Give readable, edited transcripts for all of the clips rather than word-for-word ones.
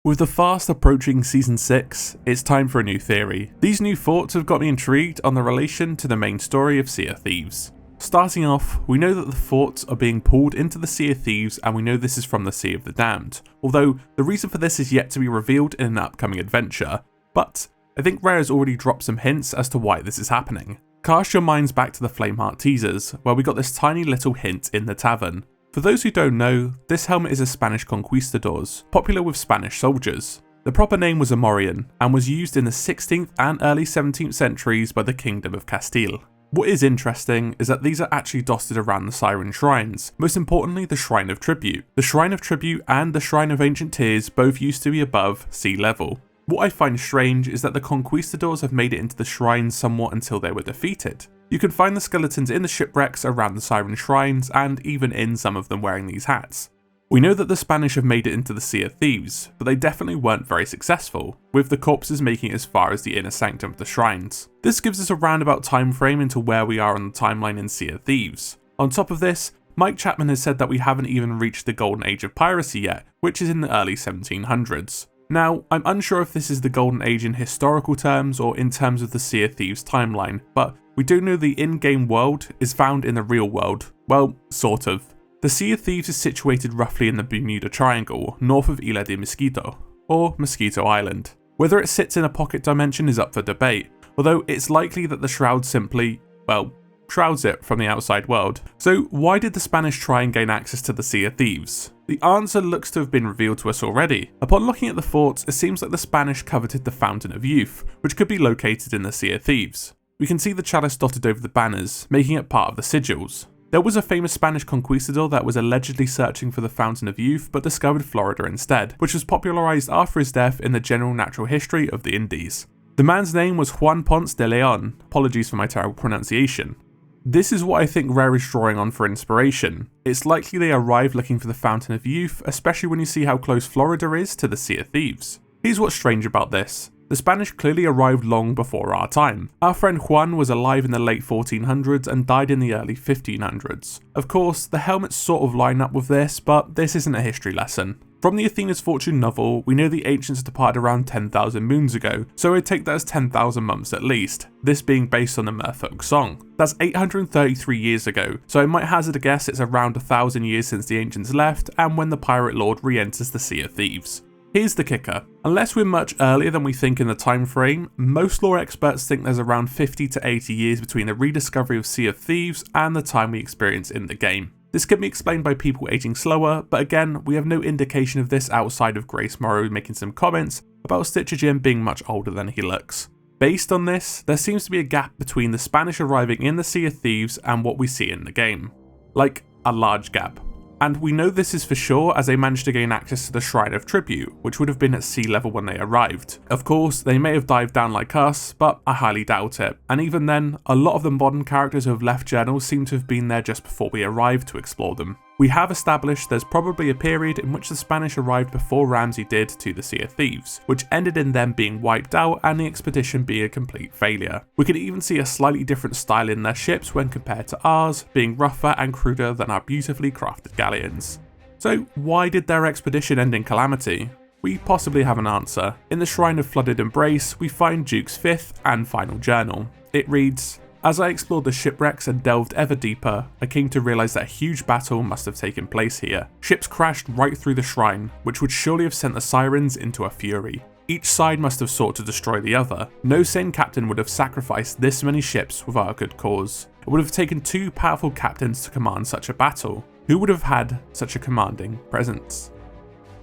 With the fast approaching Season 6, it's time for a new theory. These new thoughts have got me intrigued on the relation to the main story of Sea of Thieves. Starting off, we know that the forts are being pulled into the Sea of Thieves, and we know this is from the Sea of the Damned, although the reason for this is yet to be revealed in an upcoming adventure, but I think Rare has already dropped some hints as to why this is happening. Cast your minds back to the Flameheart teasers, where we got this tiny little hint in the tavern. For those who don't know, this helmet is a Spanish conquistadors, popular with Spanish soldiers. The proper name was Amorian, and was used in the 16th and early 17th centuries by the Kingdom of Castile. What is interesting is that these are actually dotted around the Siren Shrines, most importantly the Shrine of Tribute. The Shrine of Tribute and the Shrine of Ancient Tears both used to be above sea level. What I find strange is that the conquistadors have made it into the shrines somewhat until they were defeated. You can find the skeletons in the shipwrecks around the Siren Shrines, and even in some of them wearing these hats. We know that the Spanish have made it into the Sea of Thieves, but they definitely weren't very successful, with the corpses making it as far as the inner sanctum of the shrines. This gives us a roundabout time frame into where we are on the timeline in Sea of Thieves. On top of this, Mike Chapman has said that we haven't even reached the golden age of piracy yet, which is in the early 1700s. Now, I'm unsure if this is the golden age in historical terms or in terms of the Sea of Thieves timeline, but we do know the in-game world is found in the real world. Well, sort of. The Sea of Thieves is situated roughly in the Bermuda Triangle, north of Isla de Mosquito, or Mosquito Island. Whether it sits in a pocket dimension is up for debate, although it's likely that the Shroud simply, well, shrouds it from the outside world. So why did the Spanish try and gain access to the Sea of Thieves? The answer looks to have been revealed to us already. Upon looking at the forts, it seems like the Spanish coveted the Fountain of Youth, which could be located in the Sea of Thieves. We can see the chalice dotted over the banners, making it part of the sigils. There was a famous Spanish conquistador that was allegedly searching for the Fountain of Youth but discovered Florida instead, which was popularised after his death in the general natural history of the Indies. The man's name was Juan Ponce de Leon, apologies for my terrible pronunciation. This is what I think Rare is drawing on for inspiration. It's likely they arrived looking for the Fountain of Youth, especially when you see how close Florida is to the Sea of Thieves. Here's what's strange about this. The Spanish clearly arrived long before our time. Our friend Juan was alive in the late 1400s and died in the early 1500s. Of course, the helmets sort of line up with this, but this isn't a history lesson. From the Athena's Fortune novel, we know the ancients departed around 10,000 moons ago, so I'd take that as 10,000 months at least, this being based on the merfolk song. That's 833 years ago, so I might hazard a guess it's around 1,000 years since the ancients left and when the pirate lord re-enters the Sea of Thieves. Here's the kicker. Unless we're much earlier than we think in the time frame, most lore experts think there's around 50 to 80 years between the rediscovery of Sea of Thieves and the time we experience in the game. This can be explained by people aging slower, but again, we have no indication of this outside of Grace Morrow making some comments about Stitcher Jim being much older than he looks. Based on this, there seems to be a gap between the Spanish arriving in the Sea of Thieves and what we see in the game. Like, a large gap. And we know this is for sure as they managed to gain access to the Shrine of Tribute, which would have been at sea level when they arrived. Of course, they may have dived down like us, but I highly doubt it. And even then, a lot of the modern characters who have left journals seem to have been there just before we arrived to explore them. We have established there's probably a period in which the Spanish arrived before Ramsey did to the Sea of Thieves, which ended in them being wiped out and the expedition being a complete failure. We can even see a slightly different style in their ships when compared to ours, being rougher and cruder than our beautifully crafted galleons. So why did their expedition end in calamity? We possibly have an answer. In the Shrine of Flooded Embrace, we find Duke's fifth and final journal. It reads, "As I explored the shipwrecks and delved ever deeper, I came to realise that a huge battle must have taken place here. Ships crashed right through the shrine, which would surely have sent the Sirens into a fury. Each side must have sought to destroy the other. No sane captain would have sacrificed this many ships without a good cause. It would have taken two powerful captains to command such a battle. Who would have had such a commanding presence?"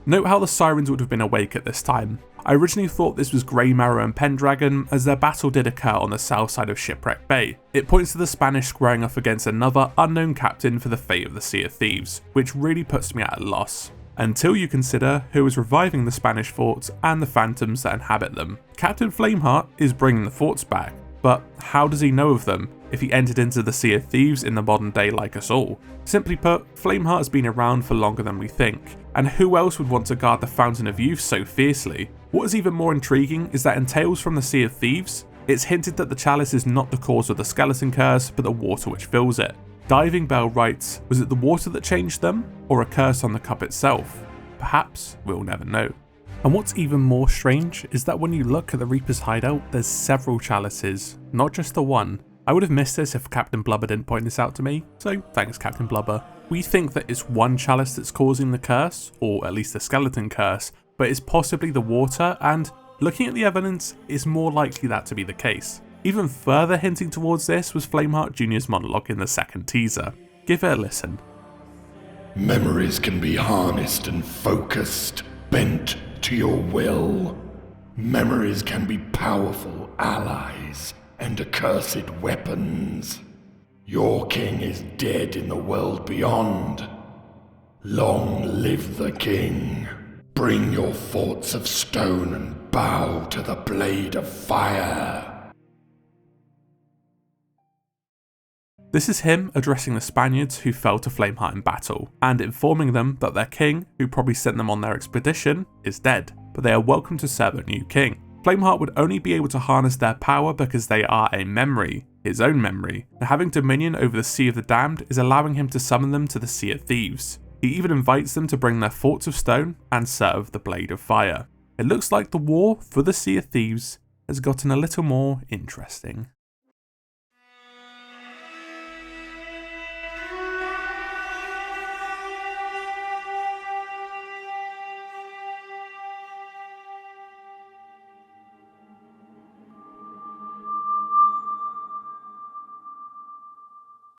Note how the Sirens would have been awake at this time. I originally thought this was Grey Marrow and Pendragon, as their battle did occur on the south side of Shipwreck Bay. It points to the Spanish squaring off against another unknown captain for the fate of the Sea of Thieves, which really puts me at a loss. Until you consider who is reviving the Spanish forts and the phantoms that inhabit them. Captain Flameheart is bringing the forts back, but how does he know of them if he entered into the Sea of Thieves in the modern day like us all? Simply put, Flameheart has been around for longer than we think, and who else would want to guard the Fountain of Youth so fiercely? What is even more intriguing is that in Tales from the Sea of Thieves, it's hinted that the chalice is not the cause of the skeleton curse, but the water which fills it. Diving Bell writes, was it the water that changed them, or a curse on the cup itself? Perhaps we'll never know. And what's even more strange is that when you look at the Reaper's hideout, there's several chalices, not just the one. I would have missed this if Captain Blubber didn't point this out to me, so thanks Captain Blubber. We think that it's one chalice that's causing the curse, or at least the skeleton curse, but it's possibly the water, and looking at the evidence, it's more likely that to be the case. Even further hinting towards this was Flameheart Jr.'s monologue in the second teaser. Give it a listen. Memories can be harnessed and focused, bent to your will. Memories can be powerful allies and accursed weapons. Your king is dead in the world beyond. Long live the king. Bring your forts of stone and bow to the blade of fire. This is him addressing the Spaniards who fell to Flameheart in battle, and informing them that their king, who probably sent them on their expedition, is dead, but they are welcome to serve a new king. Flameheart would only be able to harness their power because they are a memory, his own memory, and having dominion over the Sea of the Damned is allowing him to summon them to the Sea of Thieves. He even invites them to bring their forts of stone and serve the blade of fire. It looks like the war for the Sea of Thieves has gotten a little more interesting.